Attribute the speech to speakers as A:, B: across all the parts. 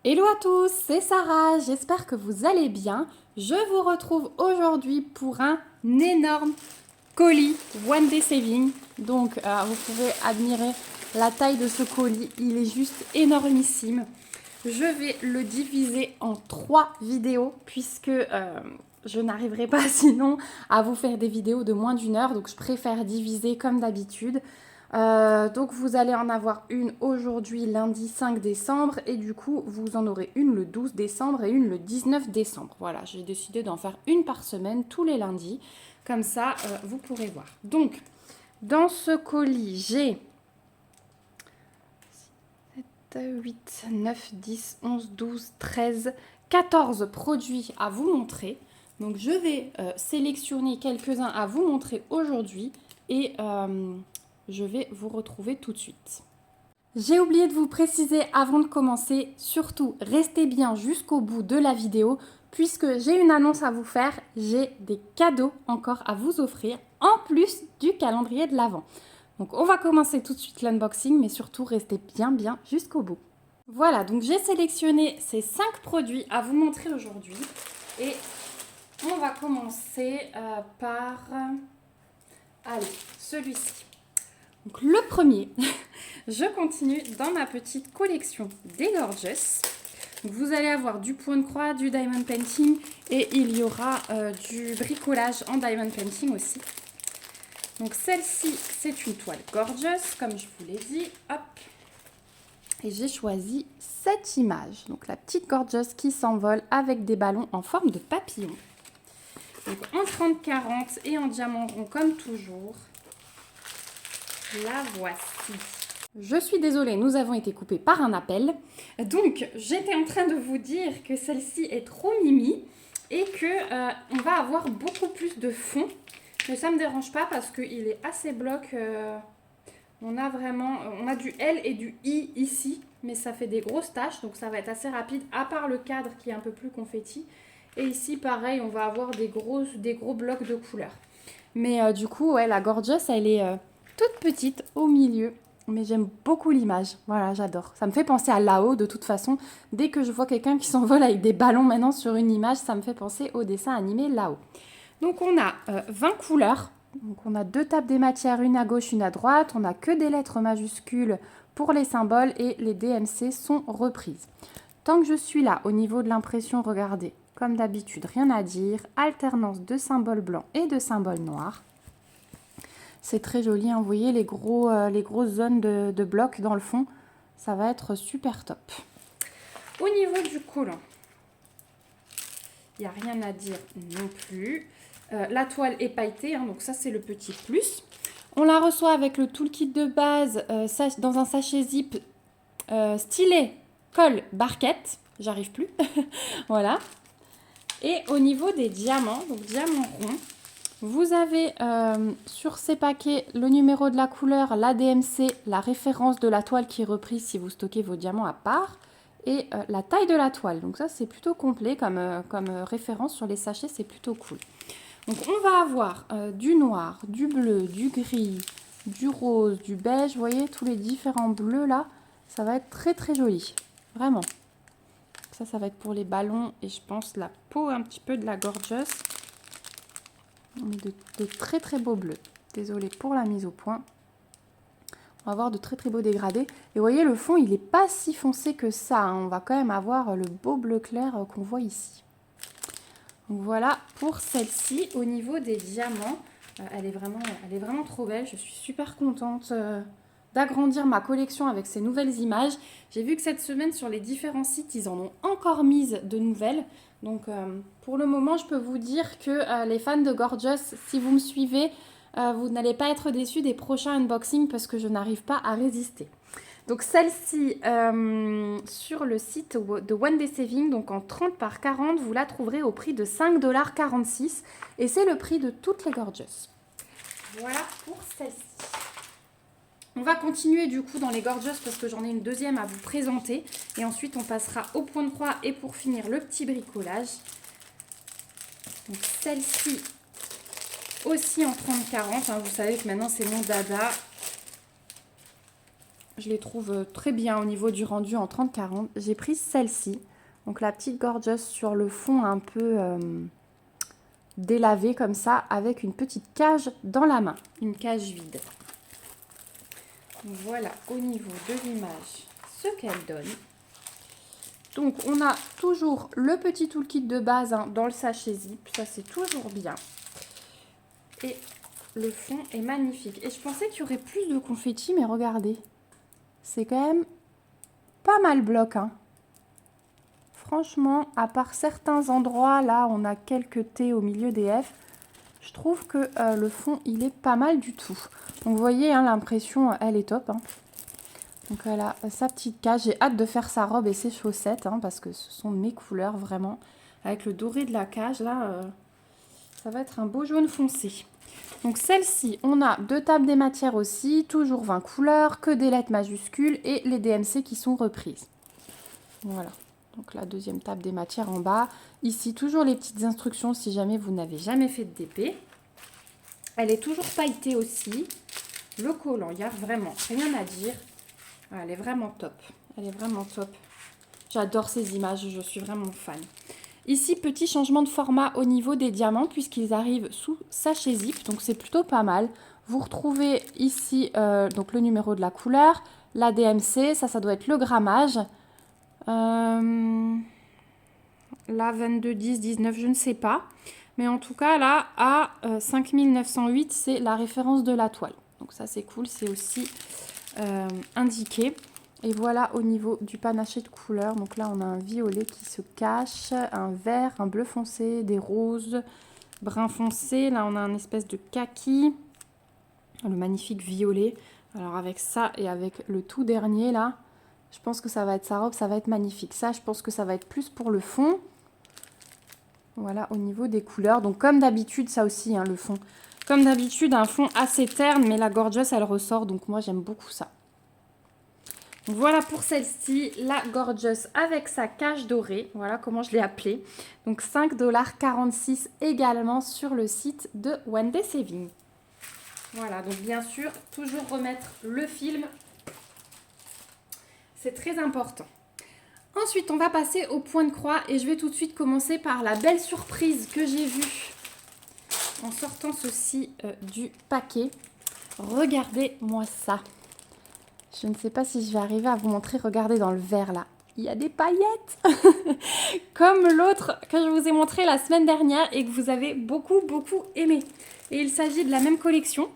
A: Hello à tous, c'est Sarah, j'espère que vous allez bien. Je vous retrouve aujourd'hui pour un énorme colis One Day Saving. Donc vous pouvez admirer la taille de ce colis, il est juste énormissime. Je vais le diviser en 3 vidéos puisque je n'arriverai pas sinon à vous faire des vidéos de moins d'une heure. Donc je préfère diviser comme d'habitude. Donc vous allez en avoir une aujourd'hui lundi 5 décembre et du coup vous en aurez une le 12 décembre et une le 19 décembre. Voilà, j'ai décidé d'en faire une par semaine tous les lundis. Comme ça, vous pourrez voir. Donc, dans ce colis, j'ai 7, 8, 9, 10, 11, 12, 13, 14 produits à vous montrer. Donc je vais sélectionner quelques-uns à vous montrer aujourd'hui et je vais vous retrouver tout de suite. J'ai oublié de vous préciser avant de commencer, surtout restez bien jusqu'au bout de la vidéo puisque j'ai une annonce à vous faire, j'ai des cadeaux encore à vous offrir en plus du calendrier de l'Avent. Donc on va commencer tout de suite l'unboxing mais surtout restez bien jusqu'au bout. Voilà, donc j'ai sélectionné ces 5 produits à vous montrer aujourd'hui et on va commencer par allez, celui-ci. Donc le premier, je continue dans ma petite collection des Gorgeous. Donc vous allez avoir du point de croix, du diamond painting et il y aura du bricolage en diamond painting aussi. Donc celle-ci, c'est une toile Gorgeous, comme je vous l'ai dit. Hop. Et j'ai choisi cette image. Donc la petite Gorgeous qui s'envole avec des ballons en forme de papillon. Donc en 30-40 et en diamant rond comme toujours. La voici. Je suis désolée, nous avons été coupés par un appel. Donc, j'étais en train de vous dire que celle-ci est trop mimi et que on va avoir beaucoup plus de fond. Mais ça ne me dérange pas parce qu'il est assez bloc. On a du L et du I ici, mais ça fait des grosses taches, donc ça va être assez rapide, à part le cadre qui est un peu plus confetti. Et ici, pareil, on va avoir des gros blocs de couleurs. Mais du coup, ouais, la Gorgeous, elle est toute petite au milieu. Mais j'aime beaucoup l'image. Voilà, j'adore. Ça me fait penser à Lao de toute façon. Dès que je vois quelqu'un qui s'envole avec des ballons maintenant sur une image, ça me fait penser au dessin animé Lao. Donc on a 20 couleurs. Donc on a 2 tables des matières, une à gauche, une à droite. On n'a que des lettres majuscules pour les symboles et les DMC sont reprises. Tant que je suis là, au niveau de l'impression, regardez, comme d'habitude, rien à dire. Alternance de symboles blancs et de symboles noirs. C'est très joli, hein. Vous voyez les grosses zones de blocs dans le fond. Ça va être super top. Au niveau du collant, il n'y a rien à dire non plus. La toile est pailletée, hein, donc ça c'est le petit plus. On la reçoit avec le toolkit de base dans un sachet zip stylet, colle, barquette. J'arrive plus. Voilà. Et au niveau des diamants, donc diamants ronds, vous avez sur ces paquets le numéro de la couleur, la DMC, la référence de la toile qui est reprise si vous stockez vos diamants à part et la taille de la toile. Donc ça c'est plutôt complet comme référence sur les sachets, c'est plutôt cool. Donc on va avoir du noir, du bleu, du gris, du rose, du beige. Vous voyez tous les différents bleus là, ça va être très joli, vraiment. Ça va être pour les ballons et je pense la peau un petit peu de la Gorgeous. On met de très beaux bleus. Désolée pour la mise au point. On va avoir de très beaux dégradés. Et vous voyez, le fond, il n'est pas si foncé que ça, hein. On va quand même avoir le beau bleu clair qu'on voit ici. Donc voilà pour celle-ci. Au niveau des diamants, elle est vraiment trop belle. Je suis super contente d'agrandir ma collection avec ces nouvelles images. J'ai vu que cette semaine, sur les différents sites, ils en ont encore mises de nouvelles. Donc pour le moment, je peux vous dire que les fans de Gorgeous, si vous me suivez, vous n'allez pas être déçus des prochains unboxings parce que je n'arrive pas à résister. Donc celle-ci, sur le site de One Day Saving, donc en 30 par 40, vous la trouverez au prix de 5,46 $ et c'est le prix de toutes les Gorgeous. Voilà pour celle-ci. On va continuer du coup dans les Gorgeous parce que j'en ai une deuxième à vous présenter. Et ensuite, on passera au point de croix et pour finir, le petit bricolage. Donc celle-ci aussi en 30-40. Hein, vous savez que maintenant, c'est mon dada. Je les trouve très bien au niveau du rendu en 30-40. J'ai pris celle-ci. Donc la petite Gorgeous sur le fond un peu délavé comme ça, avec une petite cage dans la main. Une cage vide. Voilà au niveau de l'image ce qu'elle donne. Donc on a toujours le petit toolkit de base hein, dans le sachet zip. Ça c'est toujours bien. Et le fond est magnifique. Et je pensais qu'il y aurait plus de confetti, mais regardez. C'est quand même pas mal bloc. Hein. Franchement, à part certains endroits, là, on a quelques T au milieu des F. Je trouve que le fond, il est pas mal du tout. Donc, vous voyez, hein, l'impression, elle est top. Hein. Donc, elle a sa petite cage. J'ai hâte de faire sa robe et ses chaussettes, hein, parce que ce sont mes couleurs, vraiment. Avec le doré de la cage, là, ça va être un beau jaune foncé. Donc, celle-ci, on a 2 tables des matières aussi, toujours 20 couleurs, que des lettres majuscules et les DMC qui sont reprises. Voilà. Donc la deuxième table des matières en bas. Ici, toujours les petites instructions si jamais vous n'avez jamais fait de DP. Elle est toujours pailletée aussi. Le collant, il n'y a vraiment rien à dire. Elle est vraiment top. Elle est vraiment top. J'adore ces images, je suis vraiment fan. Ici, petit changement de format au niveau des diamants puisqu'ils arrivent sous sachet zip. Donc c'est plutôt pas mal. Vous retrouvez ici donc le numéro de la couleur, la DMC, ça doit être le grammage. Là 22, 10, 19, je ne sais pas, mais en tout cas là à 5908 c'est la référence de la toile, donc ça c'est cool, c'est aussi indiqué. Et voilà au niveau du panaché de couleurs, donc là on a un violet qui se cache, un vert, un bleu foncé, des roses, brun foncé, là on a un espèce de kaki, le magnifique violet. Alors avec ça et avec le tout dernier là, je pense que ça va être sa robe, ça va être magnifique. Ça, je pense que ça va être plus pour le fond. Voilà, au niveau des couleurs. Donc, comme d'habitude, ça aussi, hein, le fond. Comme d'habitude, un fond assez terne, mais la Gorgeous, elle ressort. Donc, moi, j'aime beaucoup ça. Donc, voilà pour celle-ci, la Gorgeous avec sa cage dorée. Voilà comment je l'ai appelée. Donc, 5,46 $ également sur le site de One Day Saving. Voilà, donc bien sûr, toujours remettre le film. C'est très important. Ensuite, on va passer au point de croix et je vais tout de suite commencer par la belle surprise que j'ai vue en sortant ceci du paquet. Regardez-moi ça. Je ne sais pas si je vais arriver à vous montrer. Regardez dans le verre là. Il y a des paillettes comme l'autre que je vous ai montré la semaine dernière et que vous avez beaucoup aimé. Et il s'agit de la même collection,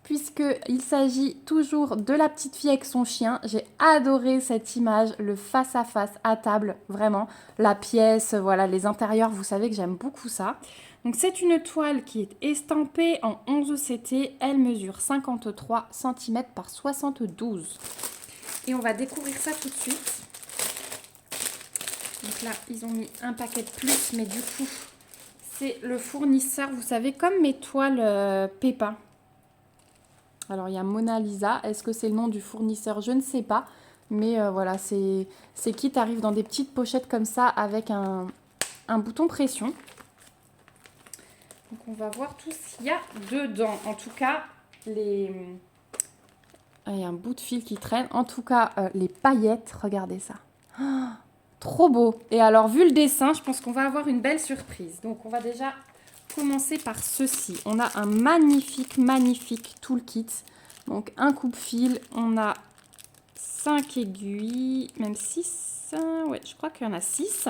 A: puisqu'il s'agit toujours de la petite fille avec son chien. J'ai adoré cette image, le face-à-face à table, vraiment. La pièce, voilà, les intérieurs, vous savez que j'aime beaucoup ça. Donc c'est une toile qui est estampée en 11 CT. Elle mesure 53 cm par 72. Et on va découvrir ça tout de suite. Donc là, ils ont mis un paquet de plus, mais du coup, c'est le fournisseur, vous savez, comme mes toiles Pépin. Alors, il y a Mona Lisa. Est-ce que c'est le nom du fournisseur? Je ne sais pas. Mais voilà, ces kits arrivent dans des petites pochettes comme ça avec un bouton pression. Donc, on va voir tout ce qu'il y a dedans. En tout cas, il y a un bout de fil qui traîne. En tout cas, les paillettes, regardez ça. Oh, trop beau. Et alors, vu le dessin, je pense qu'on va avoir une belle surprise. Donc, on va déjà commencer par ceci. On a un magnifique toolkit. Donc un coupe-fil, on a 5 aiguilles, même 6. Ouais, je crois qu'il y en a 6.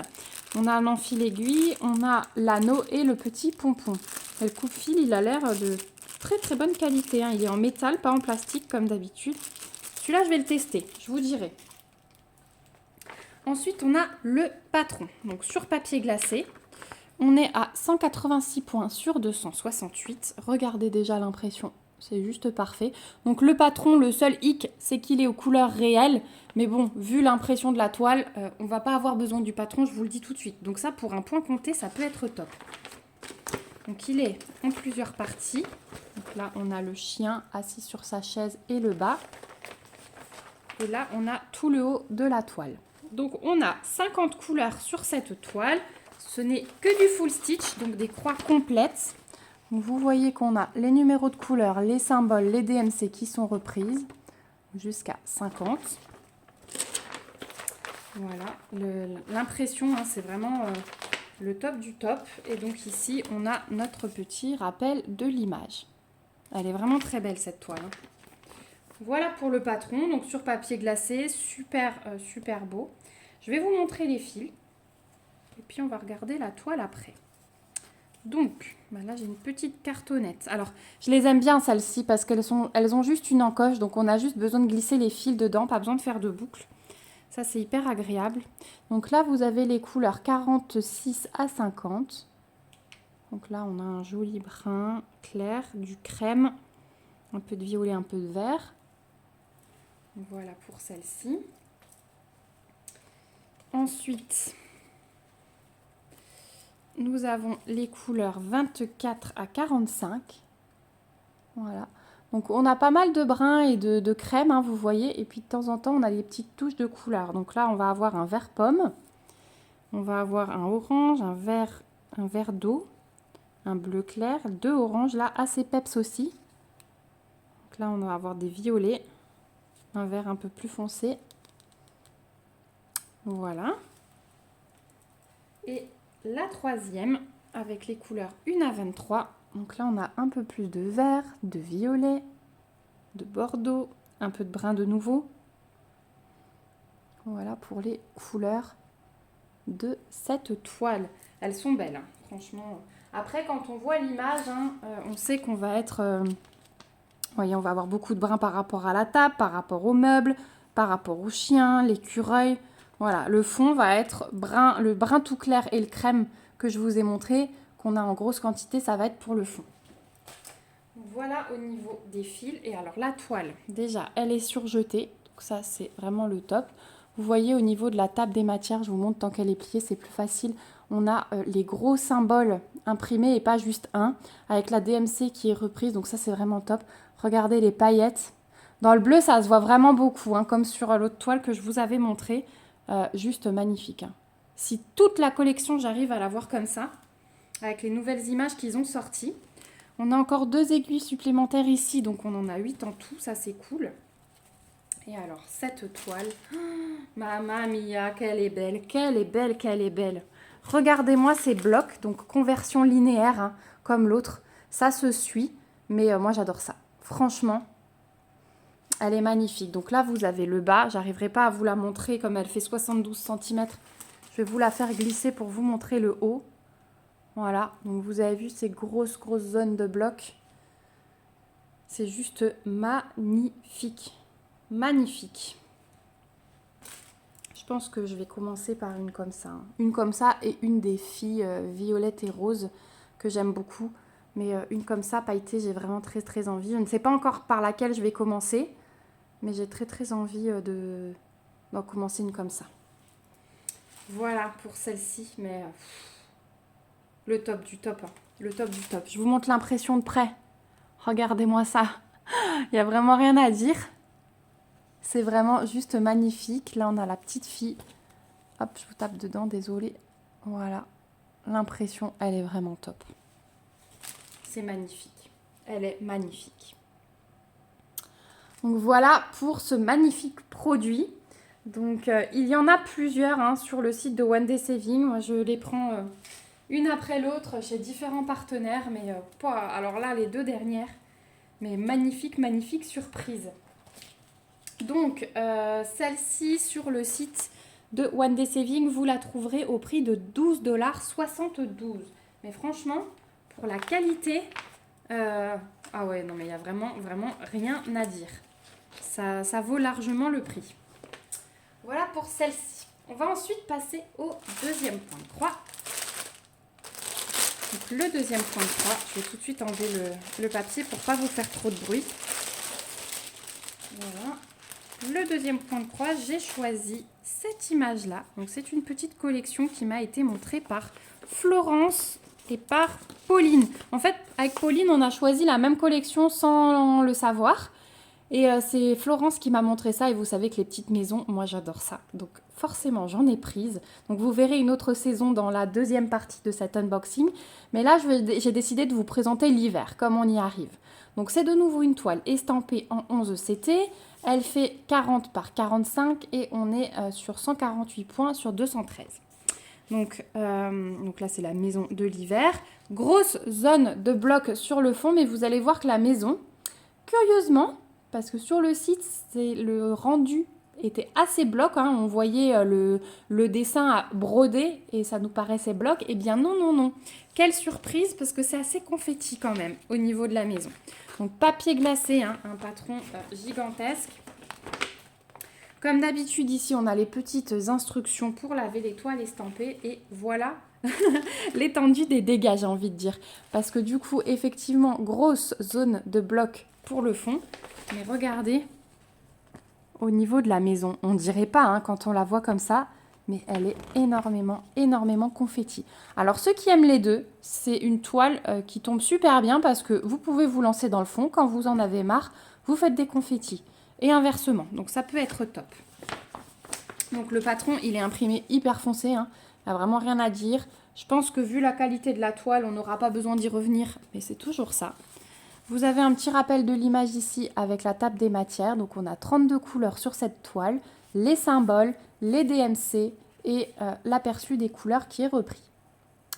A: On a un enfil aiguille, on a l'anneau et le petit pompon. Et le coupe-fil, il a l'air de très bonne qualité. Hein. Il est en métal, pas en plastique comme d'habitude. Celui-là, je vais le tester, je vous dirai. Ensuite, on a le patron. Donc sur papier glacé. On est à 186 points sur 268. Regardez déjà l'impression, c'est juste parfait. Donc le patron, le seul hic, c'est qu'il est aux couleurs réelles. Mais bon, vu l'impression de la toile, on va pas avoir besoin du patron, je vous le dis tout de suite. Donc ça, pour un point compté, ça peut être top. Donc il est en plusieurs parties. Donc là, on a le chien assis sur sa chaise et le bas. Et là, on a tout le haut de la toile. Donc on a 50 couleurs sur cette toile. Ce n'est que du full stitch, donc des croix complètes. Donc vous voyez qu'on a les numéros de couleurs, les symboles, les DMC qui sont reprises. jusqu'à 50. Voilà, l'impression, hein, c'est vraiment le top du top. Et donc ici, on a notre petit rappel de l'image. Elle est vraiment très belle cette toile. Hein. Voilà pour le patron, donc sur papier glacé, super, super beau. Je vais vous montrer les fils. Et puis on va regarder la toile après. Donc, là j'ai une petite cartonnette. Alors, je les aime bien celles-ci parce qu'elles ont juste une encoche. Donc on a juste besoin de glisser les fils dedans, pas besoin de faire de boucle. Ça, c'est hyper agréable. Donc là, vous avez les couleurs 46 à 50. Donc là, on a un joli brun clair, du crème, un peu de violet, un peu de vert. Voilà pour celle-ci. Ensuite, nous avons les couleurs 24 à 45. Voilà. Donc on a pas mal de brun et de crème, hein, vous voyez. Et puis de temps en temps, on a des petites touches de couleurs. Donc là, on va avoir un vert pomme. On va avoir un orange, un vert d'eau, un bleu clair, 2 oranges, là, assez peps aussi. Donc là, on va avoir des violets, un vert un peu plus foncé. Voilà. Et la troisième, avec les couleurs 1 à 23. Donc là, on a un peu plus de vert, de violet, de bordeaux, un peu de brun de nouveau. Voilà pour les couleurs de cette toile. Elles sont belles, hein, franchement. Après, quand on voit l'image, hein, on sait qu'on va être... voyez, on va avoir beaucoup de brun par rapport à la table, par rapport aux meubles, par rapport aux chiens, l'écureuil. Voilà, le fond va être brun, le brun tout clair et le crème que je vous ai montré, qu'on a en grosse quantité, ça va être pour le fond. Voilà au niveau des fils. Et alors la toile, déjà, elle est surjetée. Donc ça, c'est vraiment le top. Vous voyez au niveau de la table des matières, je vous montre tant qu'elle est pliée, c'est plus facile. On a les gros symboles imprimés et pas juste un, avec la DMC qui est reprise. Donc ça, c'est vraiment top. Regardez les paillettes. Dans le bleu, ça se voit vraiment beaucoup, hein, comme sur l'autre toile que je vous avais montré. Juste magnifique. Hein. Si toute la collection, j'arrive à la voir comme ça, avec les nouvelles images qu'ils ont sorties. On a encore 2 aiguilles supplémentaires ici, donc on en a 8 en tout, ça c'est cool. Et alors, cette toile, oh, mamma mia, qu'elle est belle, qu'elle est belle, qu'elle est belle. Regardez-moi ces blocs, donc conversion linéaire, hein, comme l'autre. Ça se suit, mais moi j'adore ça. Franchement, elle est magnifique. Donc là, vous avez le bas. J'arriverai pas à vous la montrer comme elle fait 72 cm. Je vais vous la faire glisser pour vous montrer le haut. Voilà. Donc vous avez vu ces grosses zones de blocs. C'est juste magnifique. Magnifique. Je pense que je vais commencer par une comme ça. Hein. Une comme ça et une des filles violettes et roses que j'aime beaucoup. Mais une comme ça, pailletée, j'ai vraiment très envie. Je ne sais pas encore par laquelle je vais commencer. Mais j'ai très envie d'en commencer une comme ça. Voilà pour celle-ci. Mais le top du top. Hein. Le top du top. Je vous montre l'impression de près. Regardez-moi ça. Il n'y a vraiment rien à dire. C'est vraiment juste magnifique. Là, on a la petite fille. Hop, je vous tape dedans. Désolée. Voilà. L'impression, elle est vraiment top. C'est magnifique. Elle est magnifique. Donc voilà pour ce magnifique produit. Donc il y en a plusieurs hein, sur le site de One Day Saving. Moi je les prends une après l'autre chez différents partenaires. Mais pas. Alors là les 2 dernières. Mais magnifique surprise. Donc celle-ci sur le site de One Day Saving, vous la trouverez au prix de 12,72 $. Mais franchement, pour la qualité, ah ouais non mais il n'y a vraiment rien à dire. Ça vaut largement le prix. Voilà pour celle-ci. On va ensuite passer au deuxième point de croix. Donc le deuxième point de croix, je vais tout de suite enlever le papier pour ne pas vous faire trop de bruit. Voilà. Le deuxième point de croix, j'ai choisi cette image-là. Donc c'est une petite collection qui m'a été montrée par Florence et par Pauline. En fait, avec Pauline, on a choisi la même collection sans le savoir. Et c'est Florence qui m'a montré ça et vous savez que les petites maisons, moi j'adore ça. Donc forcément j'en ai prise. Donc vous verrez une autre saison dans la deuxième partie de cet unboxing. Mais là j'ai décidé de vous présenter l'hiver, comme on y arrive. Donc c'est de nouveau une toile estampée en 11 CT. Elle fait 40 par 45 et on est sur 148 points sur 213. Donc là, c'est la maison de l'hiver. Grosse zone de blocs sur le fond, mais vous allez voir que la maison, curieusement, parce que sur le site, le rendu était assez bloc. Hein, on voyait le dessin brodé et ça nous paraissait bloc. Eh bien non, non, non. Quelle surprise, parce que c'est assez confetti quand même au niveau de la maison. Donc papier glacé, hein, un patron gigantesque. Comme d'habitude, ici, on a les petites instructions pour laver les toiles estampées. Et voilà l'étendue des dégâts, j'ai envie de dire. Parce que du coup, effectivement, grosse zone de bloc pour le fond. Mais regardez, au niveau de la maison, on ne dirait pas hein, quand on la voit comme ça, mais elle est énormément, énormément confetti. Alors, ceux qui aiment les deux, c'est une toile qui tombe super bien parce que vous pouvez vous lancer dans le fond. Quand vous en avez marre, vous faites des confettis. Et inversement, donc ça peut être top. Donc le patron, il est imprimé hyper foncé, hein. Il n'y a vraiment rien à dire. Je pense que vu la qualité de la toile, on n'aura pas besoin d'y revenir, mais c'est toujours ça. Vous avez un petit rappel de l'image ici avec la table des matières. Donc on a 32 couleurs sur cette toile, les symboles, les DMC et l'aperçu des couleurs qui est repris.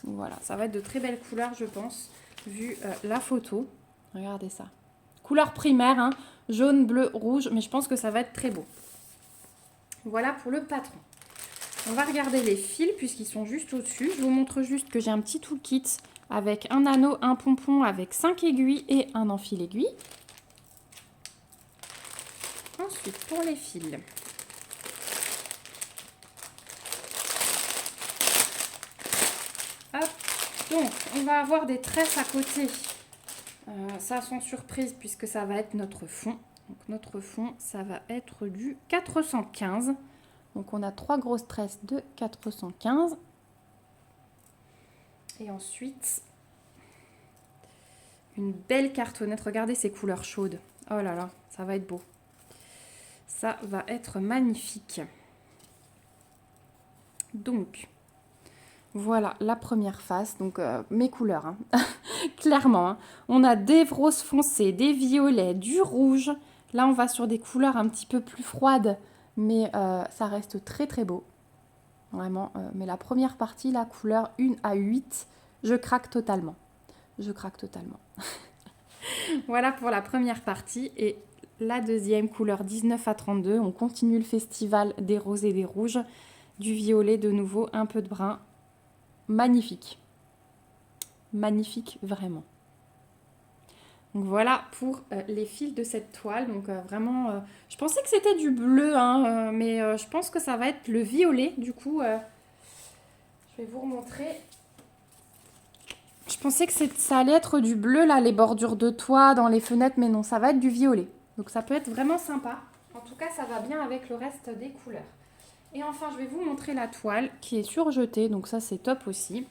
A: Voilà, ça va être de très belles couleurs, je pense, vu la photo. Regardez ça. Couleur primaire, hein, jaune, bleu, rouge, mais je pense que ça va être très beau. Voilà pour le patron. On va regarder les fils puisqu'ils sont juste au-dessus. Je vous montre juste que j'ai un petit toolkit avec un anneau, un pompon avec 5 aiguilles et un enfil aiguille. Ensuite, pour les fils. Hop. Donc, on va avoir des tresses à côté. Ça sans surprise puisque ça va être notre fond. Donc notre fond, ça va être du 415. Donc on a 3 grosses tresses de 415. Et ensuite, une belle cartonnette. Regardez ces couleurs chaudes. Oh là là, ça va être beau. Ça va être magnifique. Donc, voilà la première face. Donc mes couleurs, hein. Clairement. Hein. On a des roses foncées, des violets, du rouge. Là, on va sur des couleurs un petit peu plus froides. Mais ça reste très très beau. Vraiment. Mais la première partie, la couleur 1 à 8, je craque totalement. Je craque totalement. Voilà pour la première partie. Et la deuxième, couleur 19 à 32. On continue le festival des roses et des rouges. Du violet de nouveau, un peu de brun. Magnifique. Magnifique, vraiment. Donc voilà pour les fils de cette toile. Donc vraiment, je pensais que c'était du bleu, hein, mais je pense que ça va être le violet. Du coup, je vais vous remontrer. Je pensais que ça allait être du bleu, là, les bordures de toit dans les fenêtres, mais non, ça va être du violet. Donc ça peut être vraiment sympa. En tout cas, ça va bien avec le reste des couleurs. Et enfin, je vais vous montrer la toile qui est surjetée. Donc ça, c'est top aussi.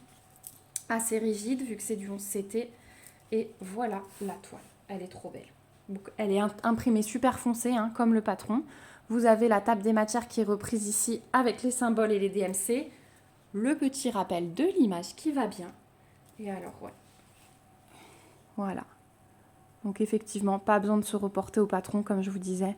A: Assez rigide, vu que c'est du 11 CT. Et voilà la toile, elle est trop belle. Donc, elle est imprimée super foncée, hein, comme le patron. Vous avez la table des matières qui est reprise ici avec les symboles et les DMC. Le petit rappel de l'image qui va bien. Et alors, ouais. Voilà. Donc effectivement, pas besoin de se reporter au patron, comme je vous disais.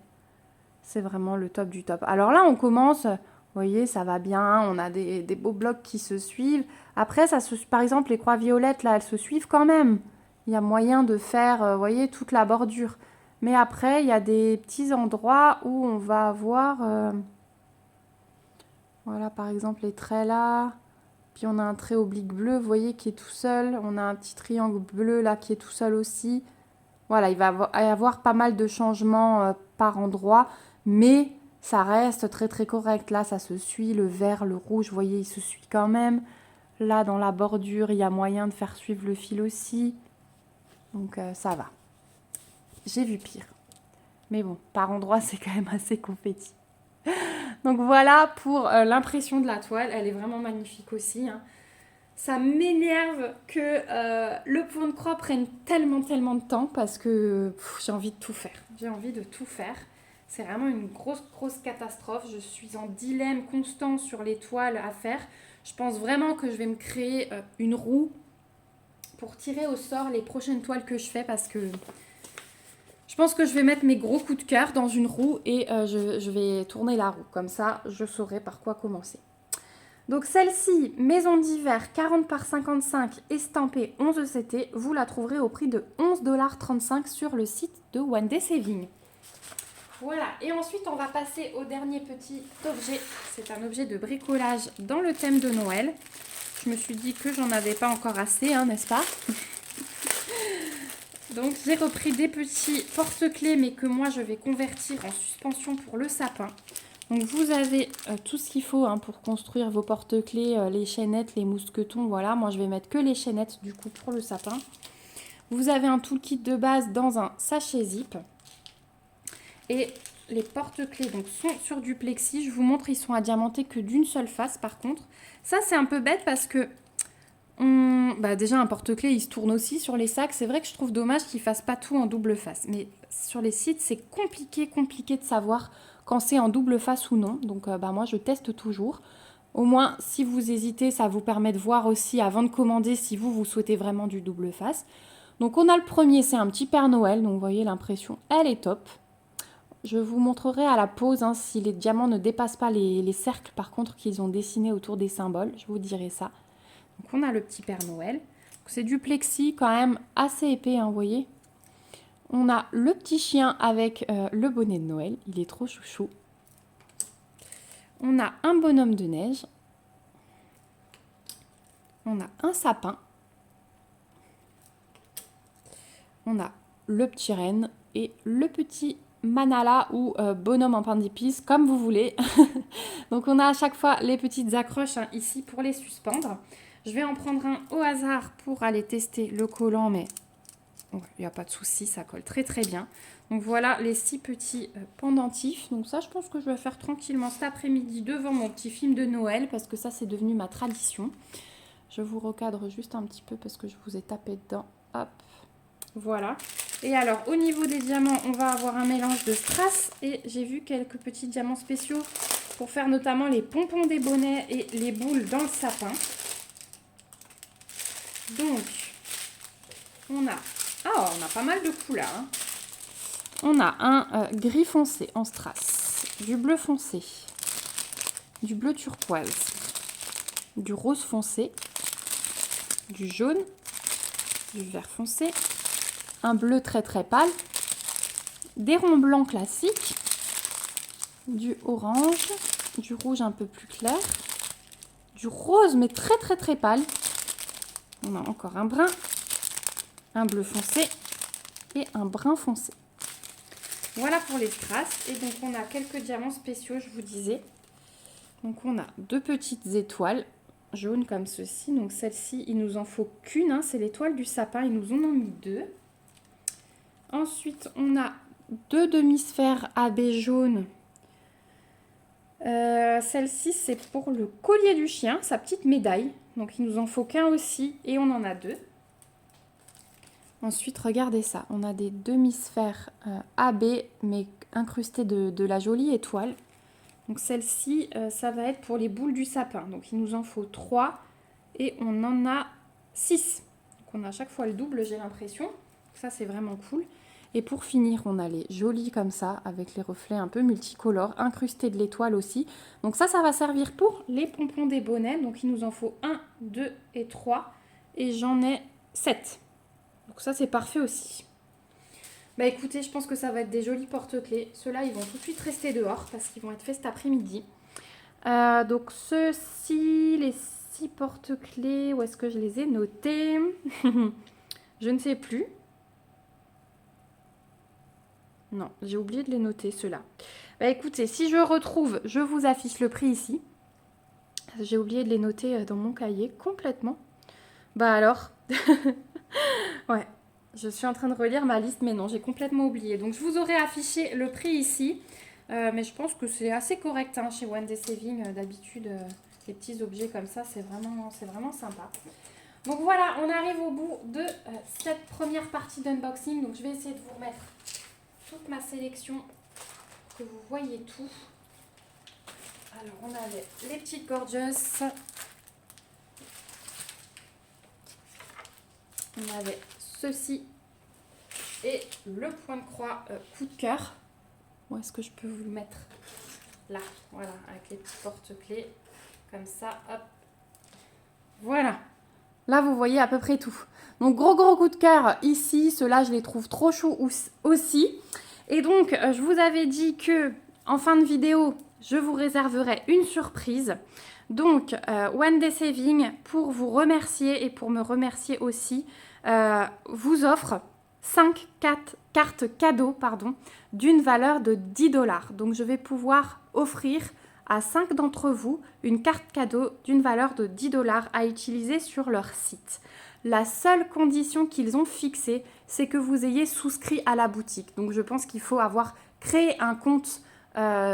A: C'est vraiment le top du top. Alors là, on commence, vous voyez, ça va bien. On a des beaux blocs qui se suivent. Après, par exemple, les croix violettes, là, elles se suivent quand même. Il y a moyen de faire, vous voyez, toute la bordure. Mais après, il y a des petits endroits où on va avoir... voilà, par exemple, les traits là. Puis on a un trait oblique bleu, vous voyez, qui est tout seul. On a un petit triangle bleu là qui est tout seul aussi. Voilà, il va y avoir pas mal de changements par endroit. Mais ça reste très très correct. Là, ça se suit. Le vert, le rouge, vous voyez, il se suit quand même. Là, dans la bordure, il y a moyen de faire suivre le fil aussi. Donc ça va. J'ai vu pire. Mais bon, par endroits, c'est quand même assez confetti. Donc voilà pour l'impression de la toile. Elle est vraiment magnifique aussi. Hein. Ça m'énerve que le point de croix prenne tellement de temps parce que j'ai envie de tout faire. J'ai envie de tout faire. C'est vraiment une grosse catastrophe. Je suis en dilemme constant sur les toiles à faire. Je pense vraiment que je vais me créer une roue pour tirer au sort les prochaines toiles que je fais parce que je pense que je vais mettre mes gros coups de cœur dans une roue et je vais tourner la roue. Comme ça, je saurai par quoi commencer. Donc celle-ci, maison d'hiver 40 par 55 estampée 11 ECT, vous la trouverez au prix de 11,35 $ sur le site de One Day Saving. Voilà, et ensuite on va passer au dernier petit objet. C'est un objet de bricolage dans le thème de Noël. Je me suis dit que j'en avais pas encore assez, hein, n'est-ce pas? Donc j'ai repris des petits porte-clés, mais que moi je vais convertir en suspension pour le sapin. Donc vous avez tout ce qu'il faut hein, pour construire vos porte-clés, les chaînettes, les mousquetons, voilà. Moi je vais mettre que les chaînettes du coup pour le sapin. Vous avez un toolkit de base dans un sachet zip. Et les porte-clés donc, sont sur du plexi. Je vous montre, ils sont à diamanter que d'une seule face par contre. Ça c'est un peu bête parce que déjà un porte-clés il se tourne aussi sur les sacs. C'est vrai que je trouve dommage qu'ils ne fassent pas tout en double face. Mais sur les sites c'est compliqué de savoir quand c'est en double face ou non. Donc moi je teste toujours. Au moins si vous hésitez ça vous permet de voir aussi avant de commander si vous souhaitez vraiment du double face. Donc on a le premier, c'est un petit Père Noël. Donc vous voyez l'impression elle est top. Je vous montrerai à la pause hein, si les diamants ne dépassent pas les cercles par contre qu'ils ont dessinés autour des symboles. Je vous dirai ça. Donc on a le petit Père Noël. C'est du plexi quand même assez épais, hein, vous voyez. On a le petit chien avec le bonnet de Noël. Il est trop chouchou. On a un bonhomme de neige. On a un sapin. On a le petit renne et le petit manala ou bonhomme en pain d'épices, comme vous voulez. Donc on a à chaque fois les petites accroches hein, ici pour les suspendre. Je vais en prendre un au hasard pour aller tester le collant, mais il n'y a pas de souci, ça colle très bien. Donc voilà les 6 petits pendentifs. Donc ça je pense que je vais faire tranquillement cet après-midi devant mon petit film de Noël parce que ça c'est devenu ma tradition. Je vous recadre juste un petit peu parce que je vous ai tapé dedans. Hop. Voilà. Et alors, au niveau des diamants, on va avoir un mélange de strass. Et j'ai vu quelques petits diamants spéciaux pour faire notamment les pompons des bonnets et les boules dans le sapin. Donc, on a pas mal de couleurs. Hein. On a un gris foncé en strass, du bleu foncé, du bleu turquoise, du rose foncé, du jaune, du vert foncé, un bleu très pâle, des ronds blancs classiques, du orange, du rouge un peu plus clair, du rose mais très pâle. On a encore un brun, un bleu foncé et un brun foncé. Voilà pour les strass. Et donc on a quelques diamants spéciaux, je vous disais. Donc on a 2 petites étoiles jaunes comme ceci. Donc celle-ci, il nous en faut qu'une, hein, c'est l'étoile du sapin, ils nous en ont mis 2. Ensuite, on a 2 demi-sphères AB jaunes. Celle-ci, c'est pour le collier du chien, sa petite médaille. Donc, il nous en faut qu'un aussi et on en a 2. Ensuite, regardez ça. On a des demi-sphères AB, mais incrustées de la jolie étoile. Donc, celle-ci, ça va être pour les boules du sapin. Donc, il nous en faut 3 et on en a 6. Donc, on a à chaque fois le double, j'ai l'impression. Ça, c'est vraiment cool. Et pour finir, on a les jolis comme ça, avec les reflets un peu multicolores, incrustés de l'étoile aussi. Donc ça va servir pour les pompons des bonnets. Donc il nous en faut 1, 2 et 3. Et j'en ai 7. Donc ça, c'est parfait aussi. Bah écoutez, je pense que ça va être des jolis porte-clés. Ceux-là, ils vont tout de suite rester dehors parce qu'ils vont être faits cet après-midi. Donc ceux-ci, les 6 porte-clés, où est-ce que je les ai notés? Je ne sais plus. Non, j'ai oublié de les noter, ceux-là. Bah écoutez, si je retrouve, je vous affiche le prix ici. J'ai oublié de les noter dans mon cahier complètement. Bah alors, ouais, je suis en train de relire ma liste, mais non, j'ai complètement oublié. Donc je vous aurais affiché le prix ici. Mais je pense que c'est assez correct hein, chez One Day Saving. D'habitude, Les petits objets comme ça, c'est vraiment sympa. Donc voilà, on arrive au bout de cette première partie d'unboxing. Donc je vais essayer de vous remettre toute ma sélection, que vous voyez tout. Alors on avait les petites Gorgeous. On avait ceci et le point de croix coup de cœur. Où est-ce que je peux vous le mettre? Là, voilà, avec les petits porte-clés. Comme ça, hop. Voilà. Là, vous voyez à peu près tout. Donc, gros coup de cœur ici. Ceux-là, je les trouve trop choux aussi. Et donc, je vous avais dit que en fin de vidéo, je vous réserverai une surprise. Donc, One Day Saving, pour vous remercier et pour me remercier aussi, vous offre 5 cartes cadeaux d'une valeur de 10 $. Donc, je vais pouvoir offrir à 5 d'entre vous une carte cadeau d'une valeur de 10 $ à utiliser sur leur site. La seule condition qu'ils ont fixée, c'est que vous ayez souscrit à la boutique. Donc, je pense qu'il faut avoir créé un compte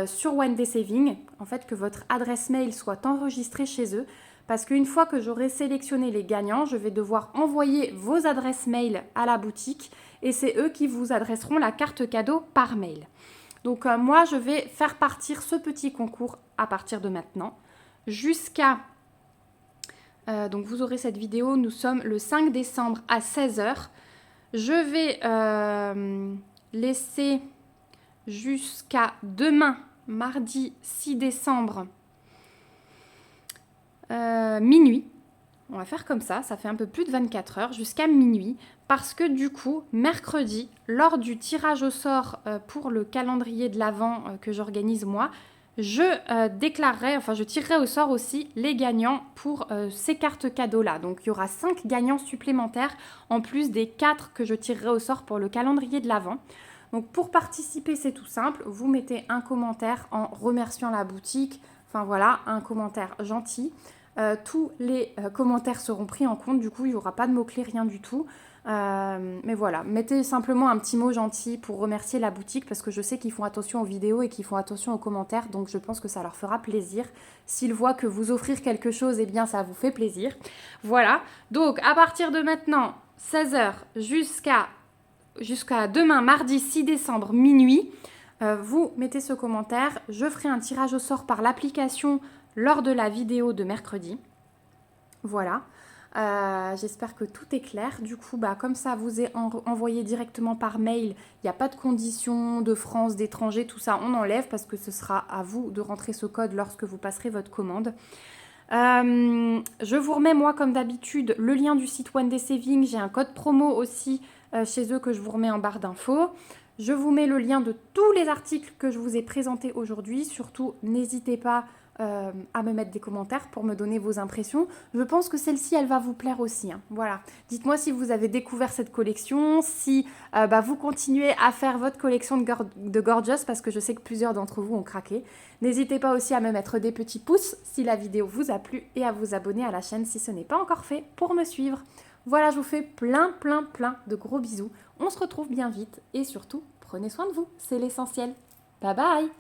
A: sur One Day Saving, en fait, que votre adresse mail soit enregistrée chez eux. Parce qu'une fois que j'aurai sélectionné les gagnants, je vais devoir envoyer vos adresses mail à la boutique et c'est eux qui vous adresseront la carte cadeau par mail. Donc moi, je vais faire partir ce petit concours à partir de maintenant jusqu'à... donc vous aurez cette vidéo, nous sommes le 5 décembre à 16 h. Je vais laisser jusqu'à demain, mardi 6 décembre, minuit. On va faire comme ça fait un peu plus de 24 heures, jusqu'à minuit, parce que du coup, mercredi, lors du tirage au sort pour le calendrier de l'Avent que j'organise moi, je tirerai au sort aussi les gagnants pour ces cartes cadeaux-là. Donc, il y aura 5 gagnants supplémentaires, en plus des 4 que je tirerai au sort pour le calendrier de l'Avent. Donc, pour participer, c'est tout simple. Vous mettez un commentaire en remerciant la boutique. Enfin, voilà, un commentaire gentil. Tous les commentaires seront pris en compte, du coup il n'y aura pas de mots-clés, rien du tout. Mais voilà, mettez simplement un petit mot gentil pour remercier la boutique parce que je sais qu'ils font attention aux vidéos et qu'ils font attention aux commentaires, donc je pense que ça leur fera plaisir. S'ils voient que vous offrir quelque chose, eh bien ça vous fait plaisir. Voilà, donc à partir de maintenant, 16 h jusqu'à demain, mardi 6 décembre, minuit, vous mettez ce commentaire. Je ferai un tirage au sort par l'application lors de la vidéo de mercredi. Voilà. J'espère que tout est clair. Du coup, comme ça vous est envoyé directement par mail, il n'y a pas de conditions de France, d'étranger, tout ça, on enlève parce que ce sera à vous de rentrer ce code lorsque vous passerez votre commande. Je vous remets, moi, comme d'habitude, le lien du site One Day Saving. J'ai un code promo aussi chez eux que je vous remets en barre d'infos. Je vous mets le lien de tous les articles que je vous ai présentés aujourd'hui. Surtout, n'hésitez pas à me mettre des commentaires pour me donner vos impressions. Je pense que celle-ci, elle va vous plaire aussi. Hein. Voilà. Dites-moi si vous avez découvert cette collection, si vous continuez à faire votre collection de Gorgeous, parce que je sais que plusieurs d'entre vous ont craqué. N'hésitez pas aussi à me mettre des petits pouces si la vidéo vous a plu et à vous abonner à la chaîne si ce n'est pas encore fait pour me suivre. Voilà, je vous fais plein de gros bisous. On se retrouve bien vite et surtout, prenez soin de vous, c'est l'essentiel. Bye bye!